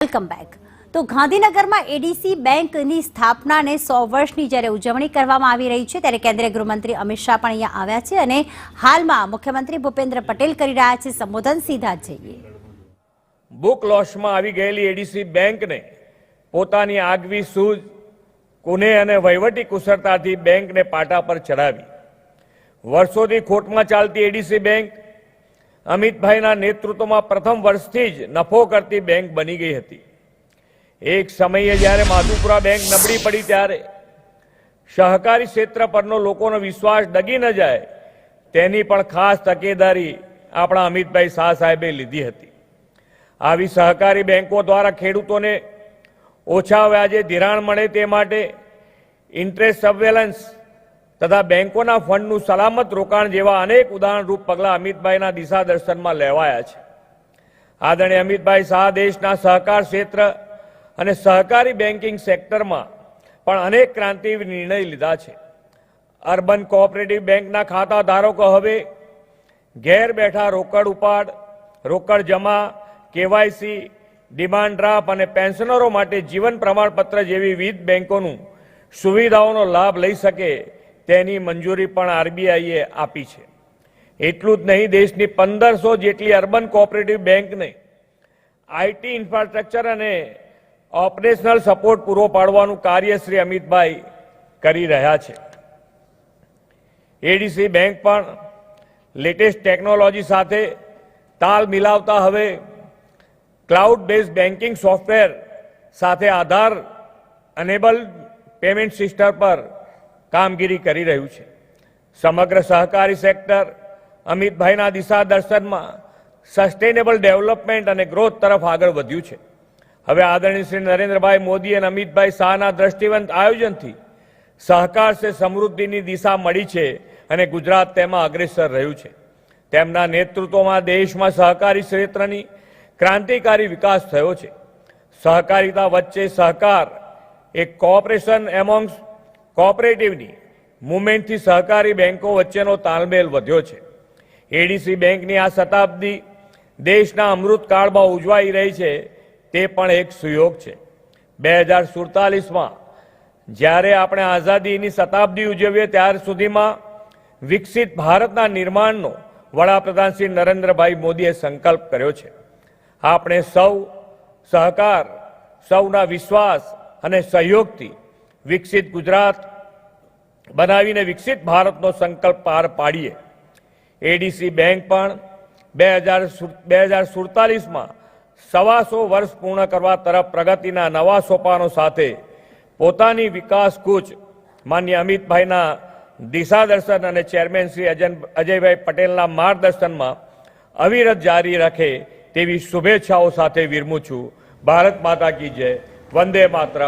Welcome back. તો ગાંધીનગરમાં ADC બેંકની સ્થાપનાને 100 વર્ષની જ્યારે ઉજવણી કરવામાં આવી રહી છે ત્યારે કેન્દ્રીય ગૃહમંત્રી અમિત શાહ પણ અહીંયા આવ્યા છે અને હાલમાં મુખ્યમંત્રી ભૂપેન્દ્ર પટેલ કરી રહ્યા છે સંબોધન। સીધા જઈએ। બુક લોસમાં આવી ગયેલી એડીસી બેંકને પોતાની આગવી સૂઝ કુને અને વહીવટી કુશળતાથી બેંકને પાટા પર ચડાવી વર્ષોથી ખોટમાં ચાલતી એડીસી બેંક અમિતભાઈના નેતૃત્વમાં પ્રથમ વર્ષથી જ નફો કરતી બેંક બની ગઈ હતી। એક સમયે જ્યારે માધુપુરા બેંક નબળી પડી ત્યારે સહકારી ક્ષેત્ર પરનો લોકોનો વિશ્વાસ ડગી ન જાય તેની પણ ખાસ તકેદારી આપણા અમિતભાઈ શાહ સાહેબે લીધી હતી। આવી સહકારી બેંકો દ્વારા ખેડૂતોને ઓછા વ્યાજે ધિરાણ મળે તે માટે ઇન્ટરેસ્ટ સર્વેલન્સ તથા બેંકોના ફંડનું સલામત રોકાણ જેવા અનેક ઉદાહરણરૂપ પગલાં અમિતભાઈના દિશા દર્શનમાં લેવાયા છે। આદરણીય અમિતભાઈ શાહ દેશના સહકાર ક્ષેત્ર અને સહકારી બેન્કિંગ સેક્ટરમાં પણ અનેક ક્રાંતિ નિર્ણય લીધા છે। અર્બન કોઓપરેટિવ બેંકના ખાતા ધારકો હવે ઘેર બેઠા રોકડ ઉપાડ, રોકડ જમા, કેવાયસી, ડિમાન્ડ ડ્રાફ્ટ અને પેન્શનરો માટે જીવન પ્રમાણપત્ર જેવી વિવિધ બેંકોનું સુવિધાઓનો લાભ લઈ શકે તેની મંજૂરી પણ આરબીઆઈએ આપી છે। એટલું જ નહીં, દેશની 1500 જેટલી અર્બન કોઓપરેટિવ બેંકને આઈટી ઇન્ફ્રાસ્ટ્રક્ચર અને ઓપરેશનલ સપોર્ટ પૂરો પાડવાનું કાર્ય શ્રી અમિતભાઈ કરી રહ્યા છે। એડીસી બેંક પણ લેટેસ્ટ ટેકનોલોજી સાથે તાલ મિલાવતા હવે ક્લાઉડ બેઝડ બેન્કિંગ સોફ્ટવેર સાથે આધાર અનેબલ પેમેન્ટ સિસ્ટમ પર કામગીરી કરી રહ્યું છે। સમગ્ર સહકારી સેક્ટર અમિતભાઈના દિશા દર્શનમાં સસ્ટેનેબલ ડેવલપમેન્ટ અને ગ્રોથ તરફ આગળ વધ્યું છે। હવે આદરણીય શ્રી નરેન્દ્રભાઈ મોદી અને અમિતભાઈ શાહના દ્રષ્ટિવંત આયોજનથી સહકાર સે સમૃદ્ધિની દિશા મળી છે અને ગુજરાત તેમાં અગ્રેસર રહ્યું છે। તેમના નેતૃત્વમાં દેશમાં સહકારી ક્ષેત્રની ક્રાંતિકારી વિકાસ થયો છે। સહકારિતા વચ્ચે સહકાર એક કોઓપરેશન એમોંગ્સ કોઓપરેટિવની મુવમેન્ટથી સહકારી બેંકો વચ્ચેનો તાલમેલ વધ્યો છે। એડીસી બેંકની આ શતાબ્દી દેશના અમૃતકાળમાં ઉજવાઈ રહી છે તે પણ એક સુયોગ છે। 2047માં જ્યારે આપણે આઝાદીની શતાબ્દી ઉજવીએ ત્યાર સુધીમાં વિકસિત ભારતના નિર્માણનો વડાપ્રધાન શ્રી નરેન્દ્રભાઈ મોદીએ સંકલ્પ કર્યો છે। આપણે સૌ સહકાર, સૌના વિશ્વાસ અને સહયોગથી વિકસિત ગુજરાત બનાવીને વિકસિત ભારતનો સંકલ્પ પાર પાડીએ। એડીસી બેંક પણ 2047માં 125 વર્ષ પૂર્ણ કરવા તરફ પ્રગતિના નવા સોપાનો સાથે પોતાની વિકાસ કૂચ માન્ય અમિતભાઈના દિશા દર્શન અને ચેરમેન શ્રી અજયભાઈ પટેલના માર્ગદર્શનમાં અવિરત જારી રાખે તેવી શુભેચ્છાઓ સાથે વિરમું છું। ભારત માતા કી જય। વંદે માતરમ।